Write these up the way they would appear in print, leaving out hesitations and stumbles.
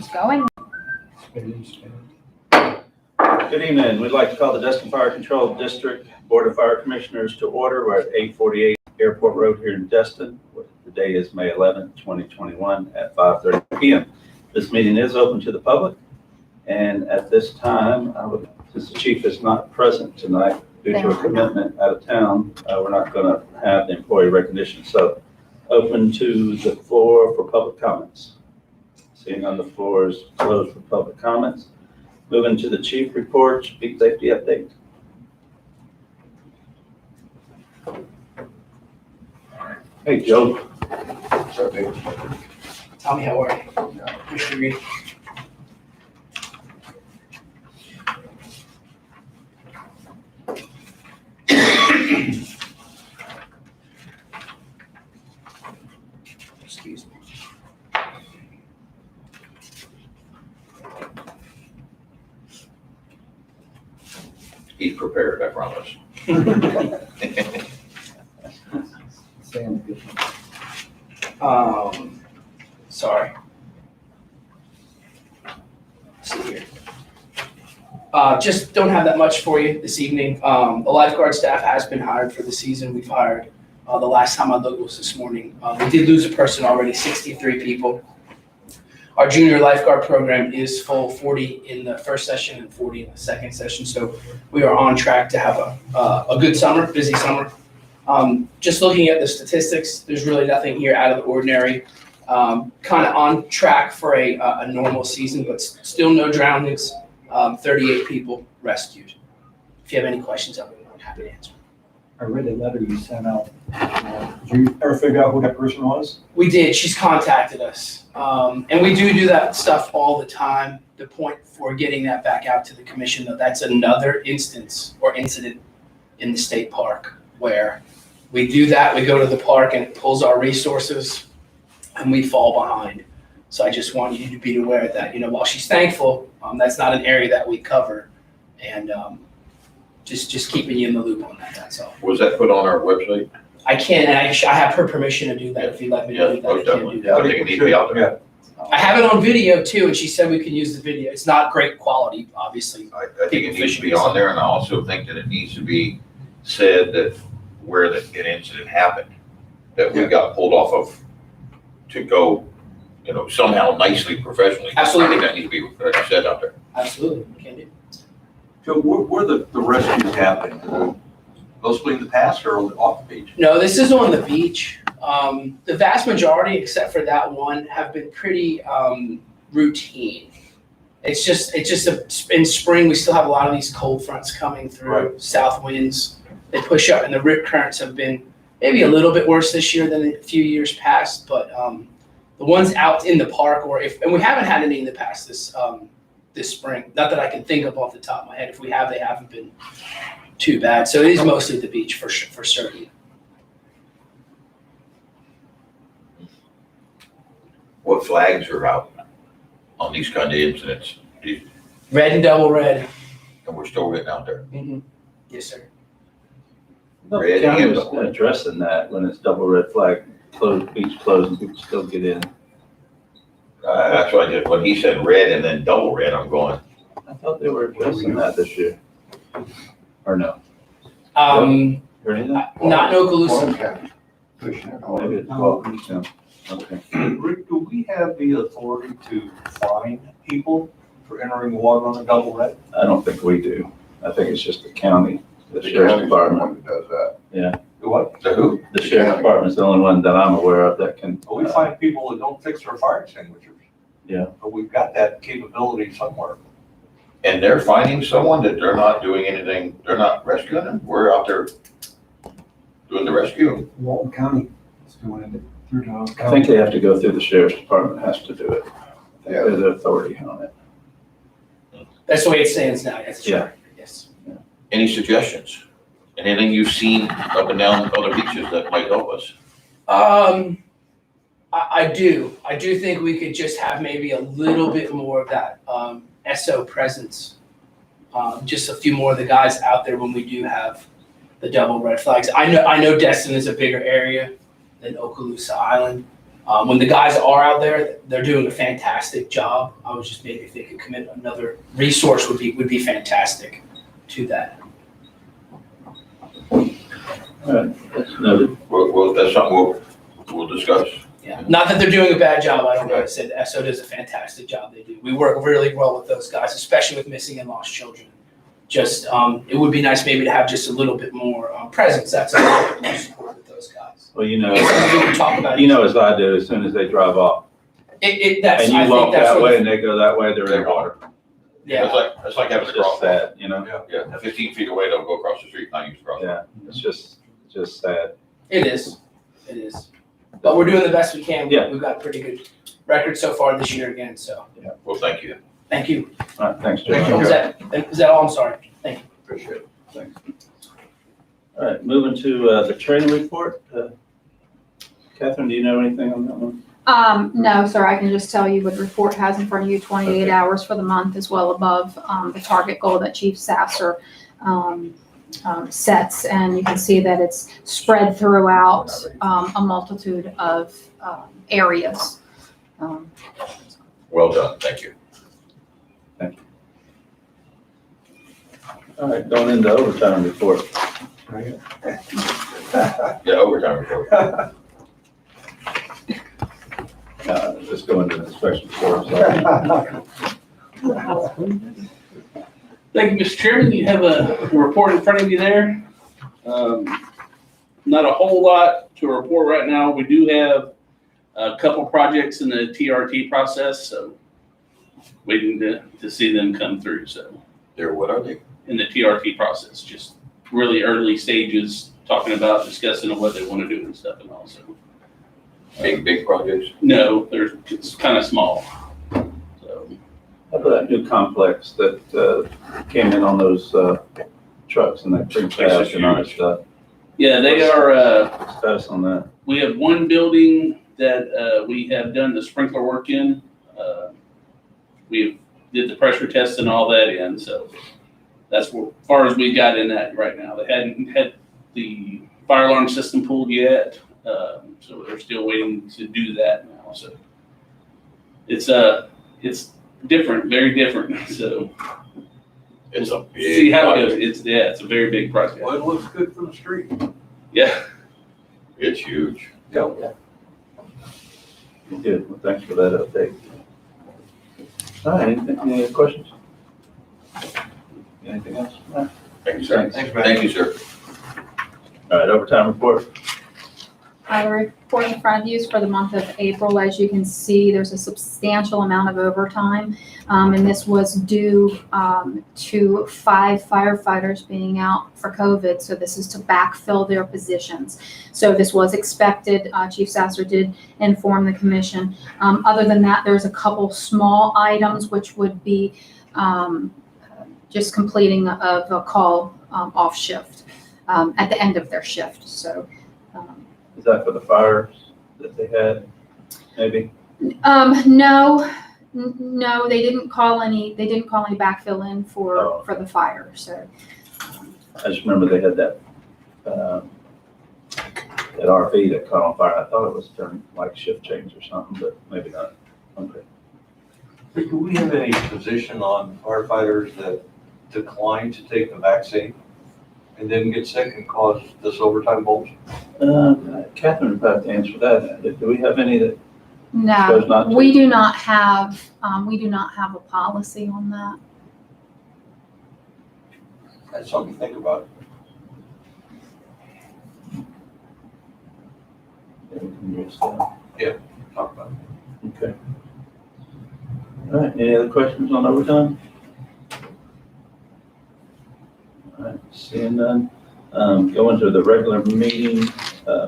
Who's going? Good evening. We'd like to call the Destin Fire Control District Board of Fire Commissioners to order. We're at 848 Airport Road here in Destin. The day is May 11th, 2021 at 5:30 p.m. This meeting is open to the public. And at this time, since the chief is not present tonight due to a commitment out of town, we're not going to have the employee recognition. So open to the floor for public comments. Seeing none, the floor is closed for public comments. Moving to the chief report, peak safety update. Hey, Joe. What's up, Dave? Tommy, how are you? Mr. Reed. Excuse me. He's prepared, I promise. Sorry. Let's see here. Just don't have that much for you this evening. The lifeguard staff has been hired for the season. We've hired, the last time I looked was this morning. We did lose a person already, 63 people. Our junior lifeguard program is full, 40 in the first session and 40 in the second session. So we are on track to have a good summer, busy summer. Just looking at the statistics, there's really nothing here out of the ordinary. Kind of on track for a normal season, but still no drownings, 38 people rescued. If you have any questions, I'm happy to answer. I read a letter you sent out. Did you ever figure out who that person was? We did. She's contacted us. And we do that stuff all the time. The point for getting that back out to the commission, though, that's another instance or incident in the state park where we do that. We go to the park and it pulls our resources and we fall behind. So I just want you to be aware that, while she's thankful, that's not an area that we cover. And just keeping you in the loop on that, that's all. Was that put on our website? I can, and I have her permission to do that if you let me do that. Most definitely. I think it needs to be out there. I have it on video too, and she said we can use the video. It's not great quality, obviously. I think it needs to be on there, and I also think that it needs to be said that where an incident happened, that we got pulled off of to go, somehow nicely, professionally. Absolutely. I think that needs to be said out there. Absolutely, we can do. Joe, where the rescues happen? Mostly in the past or off the beach? No, this is on the beach. The vast majority, except for that one, have been pretty routine. It's just in spring, we still have a lot of these cold fronts coming through, Right. south winds. They push up, and the rip currents have been maybe a little bit worse this year than a few years past. But the ones out in the park, and we haven't had any in the past this spring. Not that I can think of off the top of my head. If we have, they haven't been too bad. So it is mostly the beach for certain. What flags are out on these kind of incidents? Red and double red. And we're still getting out there. Mm-hmm. Yes, sir. The Red county and was double. addressing that when it's double red flag, beach closed, and people still get in. That's what I did. When he said red and then double red, I'm going, I thought they were addressing that this year. Or no? Or anything? Not in Okaloosa. Maybe it's 12, yeah. Okay. Rick, do we have the authority to fine people for entering the water on a double red? I don't think we do. I think it's just the county, the sheriff's department. That does that. Yeah, Do what? the who? the sheriff's department's the only one that I'm aware of that can. Well, we find people that don't fix their fire extinguishers. Yeah. But we've got that capability somewhere. And they're finding someone that they're not doing anything, they're not rescuing them. We're out there doing the rescue. Walton County is doing it through the I think they have to go through the sheriff's department, has to do it. Yeah. They're the authority on it. That's the way it stands now. Yes. Yeah. Yes. Any suggestions? Anything you've seen up and down other beaches that might help us? I do. I do think we could just have maybe a little bit more of that SO presence. Just a few more of the guys out there when we do have the double red flags. I know Destin is a bigger area than Okaloosa Island. When the guys are out there, they're doing a fantastic job. I was just maybe if they could commit another resource would be fantastic to that. All right, that's noted. Well, that's something we'll discuss. Yeah, not that they're doing a bad job. I don't know. I said SO does a fantastic job. They do. We work really well with those guys, especially with missing and lost children. Just, it would be nice maybe to have just a little bit more presence. That's a little bit more support with those guys. Well, you know, We can talk about you know as I do, as soon as they drive off, That's, and I you think walk that's that what way the- and they go that way, they're in water. Yeah, That's like having It's a just crosswalk. sad, you know? Yeah, 15 feet away, they'll go across the street, not use the crosswalk. Yeah, it's just sad. it is. It is. But we're doing the best we can. Yeah. We've got pretty good record so far this year again, so Well, thank you. thank you. All right, thanks, Thank Joe. you. Is that all? I'm sorry. Thank you. Appreciate it. Thanks. All right, moving to the training report. Catherine, do you know anything on that one? No, sir, I can just tell you what the report has in front of you, 28 Okay. hours for the month is well above, the target goal that Chief Sasser, sets. And you can see that it's spread throughout, a multitude of, areas. Well done, thank you. All right, going into overtime report. Yeah, overtime report. Just go into the inspection report. So. Thank you, Mr. Chairman. You have a report in front of you there. Not a whole lot to report right now. We do have a couple projects in the TRT process, so waiting to see them come through. So What are they? in the TRT process, just really early stages, talking about discussing what they want to do and stuff and all. So Big projects? no, it's kind of small. So How about that new complex that came in on those trucks and that precast and all that stuff? yeah, they are, Status on that? we have one building that we have done the sprinkler work in. We did the pressure test and all that in, so that's as far as we got in that right now. They hadn't had the fire alarm system pulled yet, so they're still waiting to do that now. So it's different, very different. So It's a see big how it goes. project. It's a very big project. Well, it looks good from the street. Yeah. It's huge. Good, well, thanks for that update. All right, any other questions? Anything else? All right. Thank you, sir. Thanks. Thank you, sir. All right, overtime report. The report in front of you is for the month of April. As you can see, there's a substantial amount of overtime. And this was due to 5 firefighters being out for COVID. So this is to backfill their positions. So this was expected. Chief Sasser did inform the commission. Other than that, there's a couple small items which would be just completing of a call off shift at the end of their shift. So. Is that for the fires that they had, maybe? No, they didn't call any backfill in Oh. for the fire, so. I just remember they had that, that RV that caught on fire. I thought it was during like shift change or something, but maybe not. Okay. Do we have any position on firefighters that decline to take the vaccine and then get sick and cause this overtime bulge? Catherine would have to answer that. Do we have any that chose No, not to? we do not have a policy on that. That's something to think about. Talk about it. Okay. All right, any other questions on overtime? All right, seeing none. Going to the regular meeting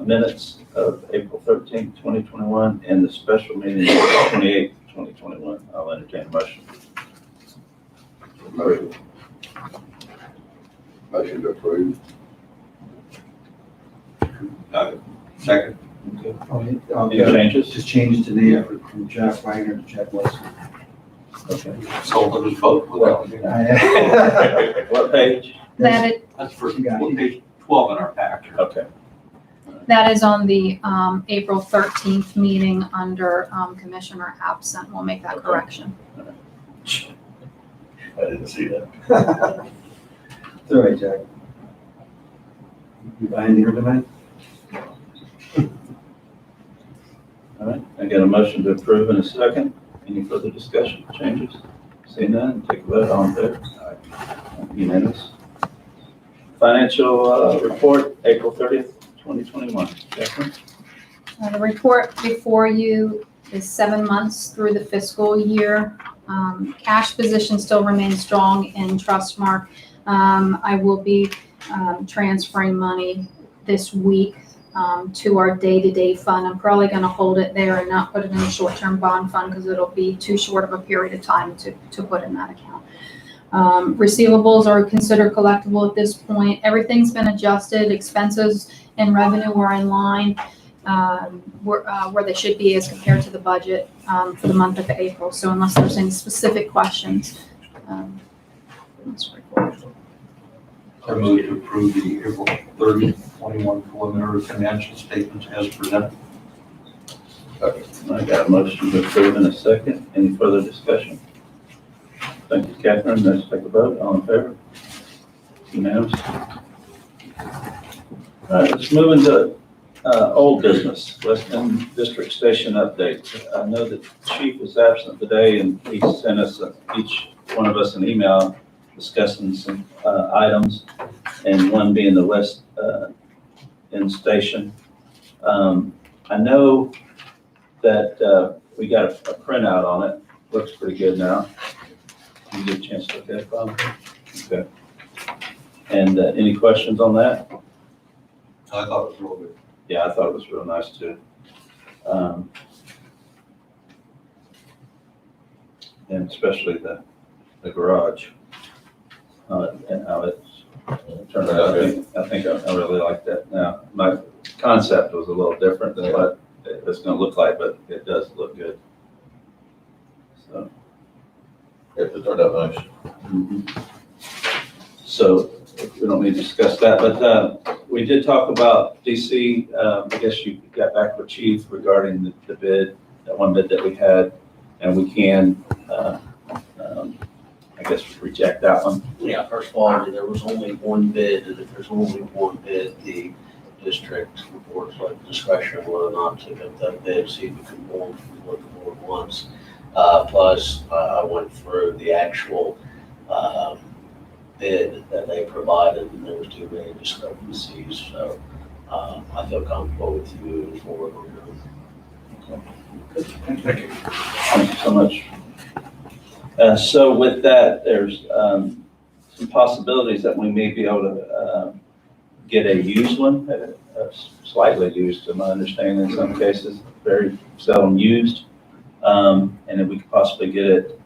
minutes of April 13th, 2021, and the special meeting of April 28th, 2021. I'll entertain a motion. Motion to approve. Second. Okay. Okay. Any changes? Just change the name from Jack Wagner to Jack Wilson. Okay. Sold us both without. What page? That it, That's for You got it. page 12 in our packet. Okay. All right. That is on the April 13th meeting under Commissioner absent. We'll make that Okay. correction. I didn't see that. It's all right, Jack. You buying here tonight? All right, I got a motion to approve in a second. Any further discussion, changes? Seeing none, take a vote, all in favor? Unanimous. Financial report, April 30th, 2021. Catherine? The report before you is 7 months through the fiscal year. Cash position still remains strong in Trustmark. I will be transferring money this week to our day-to-day fund. I'm probably going to hold it there and not put it in a short-term bond fund because it'll be too short of a period of time to put in that account. Receivables are considered collectible at this point. Everything's been adjusted. Expenses and revenue are in line where they should be as compared to the budget for the month of April. So unless there's any specific questions. That's report. I move to approve the April 30, 21 preliminary financial statements as presented. I got a motion to approve in a second. Any further discussion? Thank you, Catherine. Let's take a vote. All in favor? Unanimous. All right, let's move into old business, West End District Station update. I know that the chief is absent today, and he sent us, each one of us, an email discussing some items, and one being the West End Station. I know that we got a printout on it. Looks pretty good now. You get a chance to look at it, Bob? Okay. And any questions on that? I thought it was real good. Yeah, I thought it was real nice too. And especially the garage, and how it's turned out. I think I really like that. Now, my concept was a little different than what it's gonna look like, but it does look good. So. It turned out nice. So we don't need to discuss that, but we did talk about DC. I guess you got back with Chief regarding the bid, that one bid that we had, and we can, I guess, reject that one. Yeah, first of all, there was only one bid, and if there's only one bid, the district reports like discretion whether or not to get that bid, see if we can move what the board wants. Plus, I went through the actual bid that they provided, and there was too many discrepancies, so I feel comfortable with you moving forward on that. Thank you. Thank you so much. So with that, there's some possibilities that we may be able to get a used one, slightly used to my understanding in some cases, very seldom used. And then we could possibly get it,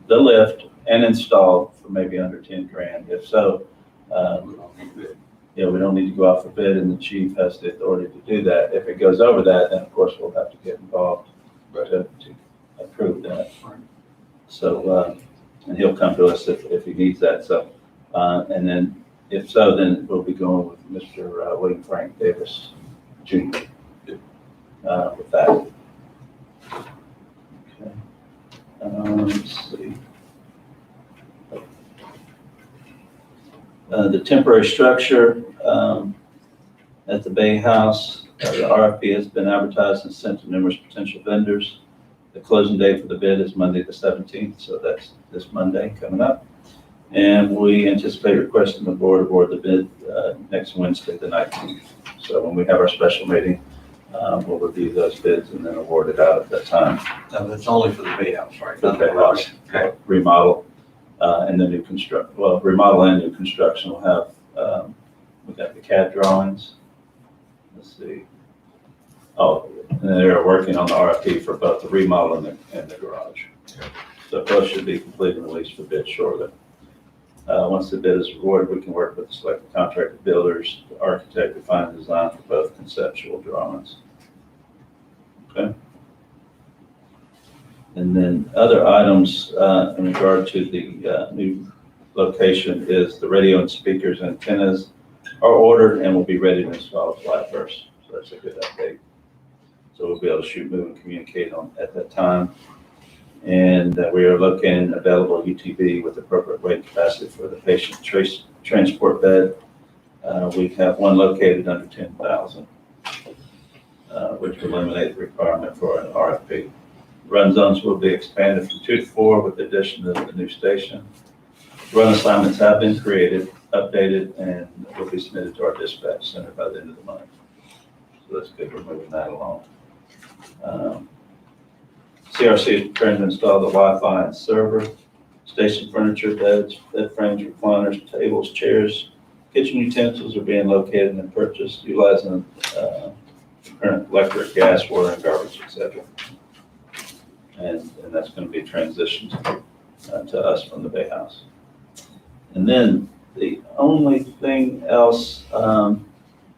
the lift, and installed for maybe under 10 grand. If so, yeah, we don't need to go out for bid, and the chief has the authority to do that. If it goes over that, then of course we'll have to get involved to approve that. So, and he'll come to us if he needs that. So, and then if so, then we'll be going with Mr. William Frank Davis Jr. With that. Okay. Let's see. The temporary structure at the Bay House, the RFP has been advertised and sent to numerous potential vendors. The closing date for the bid is Monday the 17th, so that's this Monday coming up. And we anticipate requesting the board award the bid next Wednesday, the 19th. So when we have our special meeting, we'll review those bids and then award it out at that time. Now, that's only for the Bay House, right? For the Bay House. Okay. Remodel and the new construct, well, remodel and new construction will have, we got the CAD drawings. Let's see. Oh, and they're working on the RFP for both the remodel and the garage. So both should be completed and released for bid shortly. Once the bid is awarded, we can work with the selected contractor builders, the architect to find a design for both conceptual drawings. Okay. And then other items in regard to the new location is the radio and speakers, antennas, are ordered and will be ready to install July 1st. So that's a good update. So we'll be able to shoot, move, and communicate at that time. And we are locating available UTV with appropriate weight capacity for the patient transport bed. We have one located under 10,000, which will eliminate the requirement for an RFP. Run zones will be expanded from 2 to 4 with the addition of the new station. Run assignments have been created, updated, and will be submitted to our dispatch center by the end of the month. So that's good, we're moving that along. CRC is preparing to install the Wi-Fi and server, station furniture, beds, bed frames, recliners, tables, chairs, kitchen utensils are being located and purchased utilizing current electric, gas, water, and garbage, etc. And that's going to be transitioned to us from the Bay House. And then the only thing else,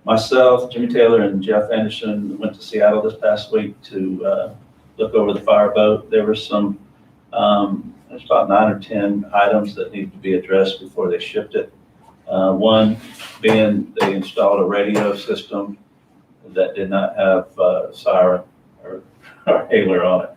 myself, Jimmy Taylor, and Jeff Anderson went to Seattle this past week to look over the fireboat. There were some, there's about 9 or 10 items that needed to be addressed before they shipped it. One being they installed a radio system that did not have siren or hailer on it.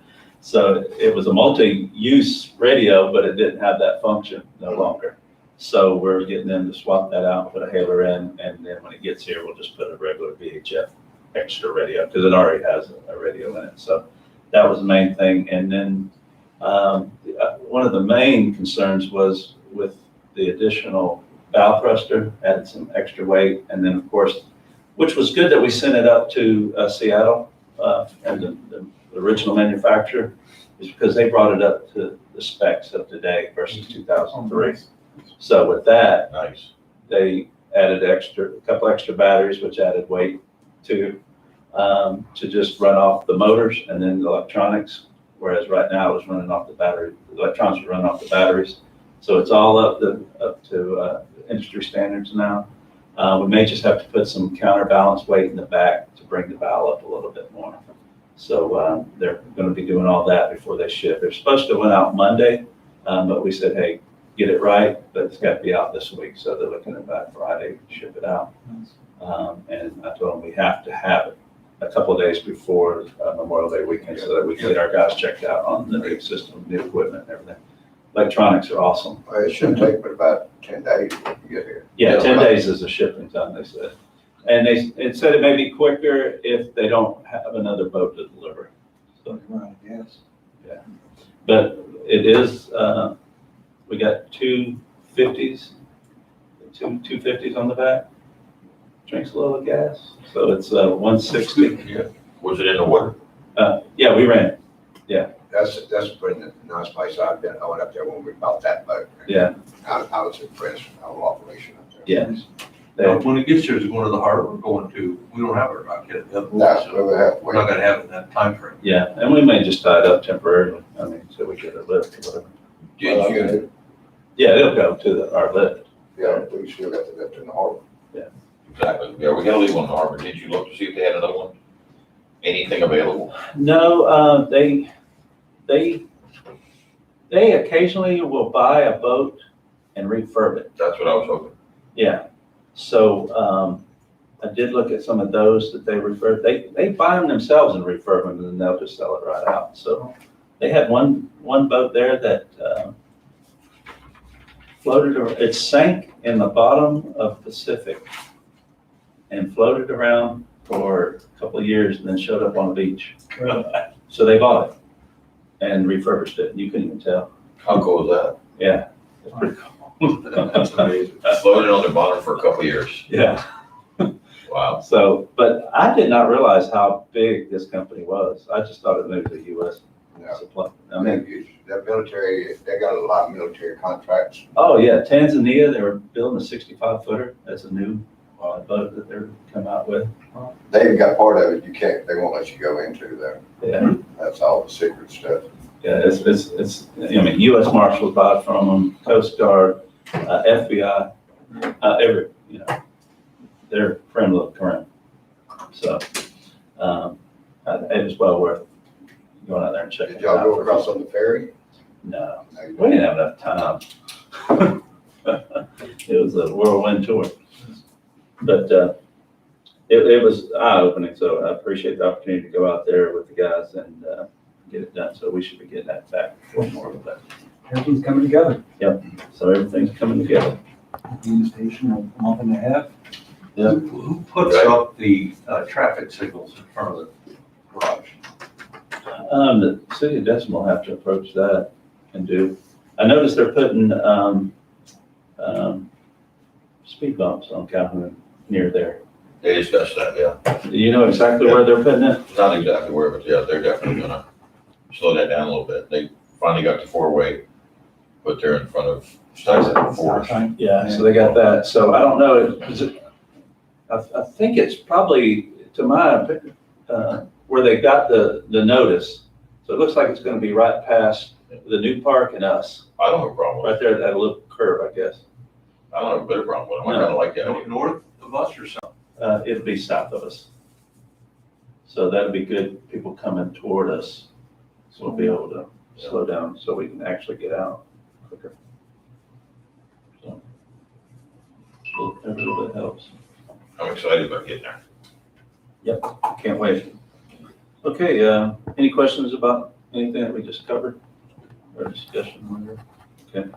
So it was a multi-use radio, but it didn't have that function no longer. So we're getting them to swap that out, put a hailer in, and then when it gets here, we'll just put a regular VHF extra radio because it already has a radio in it. So that was the main thing. And then one of the main concerns was with the additional bow thruster, added some extra weight. And then of course, which was good that we sent it up to Seattle and the original manufacturer, is because they brought it up to the specs of today versus 2003. So with that, Nice. they added a couple extra batteries, which added weight to just run off the motors and then the electronics. Whereas right now it was running off the battery. The electronics were running off the batteries. So it's all up to industry standards now. We may just have to put some counterbalance weight in the back to bring the bow up a little bit more. So they're going to be doing all that before they ship. They're supposed to went out Monday, but we said, hey, get it right, but it's got to be out this week. So they're looking at by Friday to ship it out. And I told them we have to have it a couple of days before Memorial Day weekend so that we can get our guys checked out on the new system, new equipment and everything. Electronics are awesome. Well, it shouldn't take but about 10 days to get here. Yeah, 10 days is a shipping time, they said. And it said it may be quicker if they don't have another boat to deliver. So, Yes. yeah. But it is, we got two 250s on the back. Drinks a little gas. So it's 160. Yeah. Was it in the water? Yeah, we ran it. That's a pretty nice place. I went up there when we bought that boat. Yeah. I was impressed with the whole operation up there. Yes. Now, when it gets here, is it going to the harbor or going to, we don't have it right yet. No, So we have to we're not wait. gonna have it in that timeframe. Yeah, and we may just tie it up temporarily. I mean, so we get a lift or whatever. Did you? Yeah, it'll go to our lift. Yeah, we still got to lift in the harbor. Exactly. Yeah, we gotta leave one in the harbor. Did you look to see if they had another one? Anything available? No, they occasionally will buy a boat and refurb it. That's what I was hoping. Yeah. So I did look at some of those that they refurb. They buy them themselves and refurb them, and then they'll just sell it right out. So they had one boat there that floated, or it sank in the bottom of Pacific and floated around for a couple of years and then showed up on the beach. So they bought it and refurbished it. You couldn't even tell. How cool is that? Yeah, it's pretty cool. That's amazing. Floated on the bottom for a couple of years. Yeah. Wow. So, but I did not realize how big this company was. I just thought it moved to U.S. No. supply. I I mean, mean, that military, they got a lot of military contracts. oh yeah, Tanzania, they were building a 65-footer. That's a new boat that they're come out with. They even got part of it you can't, they won't let you go into there. Yeah, That's all the secret stuff. yeah, it's. I mean, U.S. Marshals buy it from them, Coast Guard, FBI, they're friendly of current. So, it was well worth going out there and checking Did it out. y'all go across on the ferry? No, No, you we didn't have enough time. It was a whirlwind tour. But it was eye-opening, so I appreciate the opportunity to go out there with the guys and get it done. So we should be getting that back for more of that. Everything's coming together. So everything's coming together. New station, a month and a half. Who puts up the traffic signals in front of the garage? The city of Decima will have to approach that and do. I noticed they're putting speed bumps on Calhoun near there. They discussed that, yeah. Do you know exactly where they're putting it? Not exactly where, but yeah, they're definitely gonna slow that down a little bit. They finally got the four-way, but they're in front of, starts at four. Yeah, so they got that. So I don't know, I think it's probably, to my opinion, where they got the notice. So it looks like it's gonna be right past the new park and us, I don't have a problem with right there at that little curve, I guess. it. I don't have a better problem with it. I kinda like that. North of us or south? It'd be south of us. So that'd be good, people coming toward us, so we'll be able to slow down so we can actually get out quicker. So every little bit helps. I'm excited about getting there. Can't wait. Okay, any questions about anything that we just covered or discussion? Okay.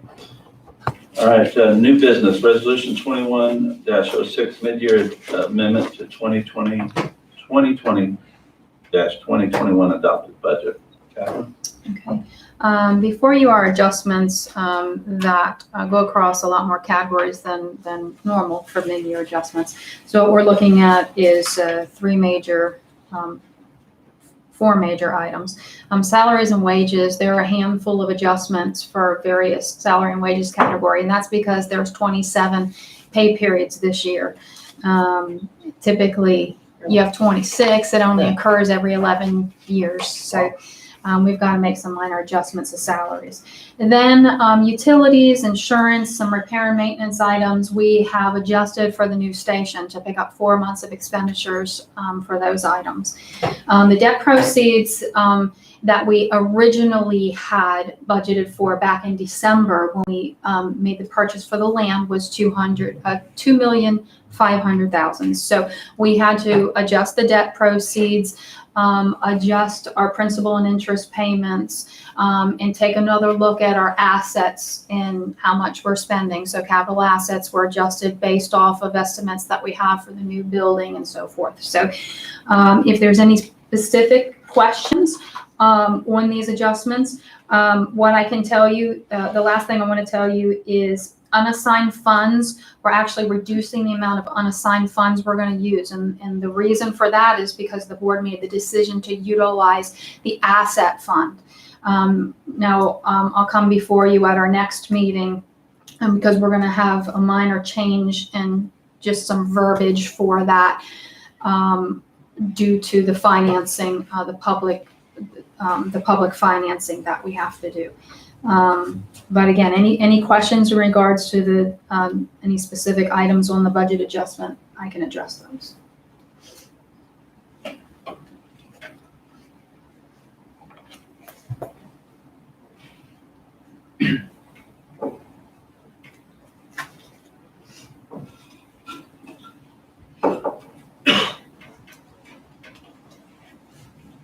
All right, new business, resolution 21-06, mid-year amendment to 2020-2021 adopted budget. Catherine? Okay. Before you are adjustments that go across a lot more categories than normal for mid-year adjustments. So what we're looking at is four major items. Salaries and wages, there are a handful of adjustments for various salary and wages category, and that's because there's 27 pay periods this year. Typically, you have 26. It only occurs every 11 years. So we've got to make some minor adjustments to salaries. And then utilities, insurance, some repair and maintenance items, we have adjusted for the new station to pick up 4 months of expenditures for those items. The debt proceeds that we originally had budgeted for back in December when we made the purchase for the land was $2,500,000. So we had to adjust the debt proceeds, adjust our principal and interest payments, and take another look at our assets and how much we're spending. So capital assets were adjusted based off of estimates that we have for the new building and so forth. So if there's any specific questions on these adjustments, what I can tell you, the last thing I want to tell you is unassigned funds. We're actually reducing the amount of unassigned funds we're going to use. And the reason for that is because the board made the decision to utilize the asset fund. Now, I'll come before you at our next meeting because we're going to have a minor change in just some verbiage for that due to the financing, the public financing that we have to do. But again, any questions in regards to the any specific items on the budget adjustment, I can address those.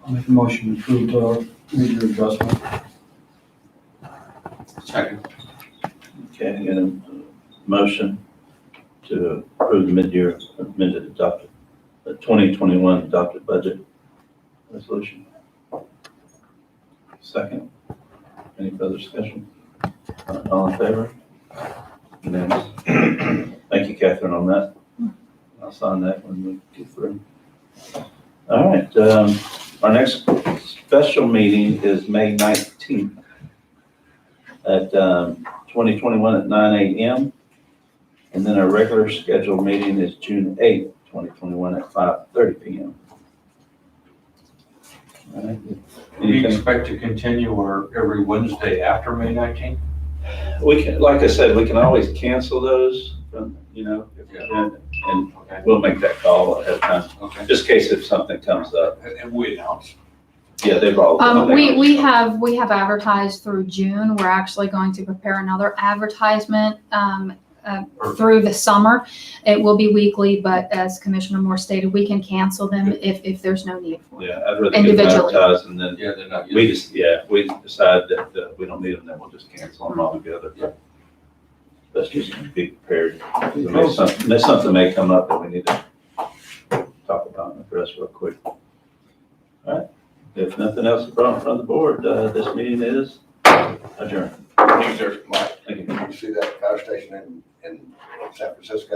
I'll make a motion to approve the major adjustment. Second. Okay, I get a motion to approve the mid-year amended adopted, 2021 adopted budget resolution. Second, any further discussion? All in favor? Unanimous. Thank you, Catherine, on that. I'll sign that when we get through. All right, our next special meeting is May 19th at 2021 at 9 a.m. And then our regular scheduled meeting is June 8th, 2021 at 5:30 p.m. All right. We Anything? expect to continue our every Wednesday after May 19th? We can, like I said, we can always cancel those, you know, if we can, and Okay. we'll make that call ahead of time, Okay. just in case if something comes up. And we announce. Yeah, they've all. We have advertised through June. We're actually going to prepare another advertisement through the summer. It will be weekly, but as Commissioner Moore stated, we can cancel them if there's no need for it. Yeah, I'd rather get them Individually. advertised and then Yeah, they're not we used. just, if we decide that we don't need them, then we'll just cancel them altogether. That's just to be prepared. There's something may come up that we need to talk about and address real quick. All right, if nothing else is brought in front of the board, this meeting is adjourned. Thank you, sir. Mike, Thank you. did you see that fire station in San Francisco?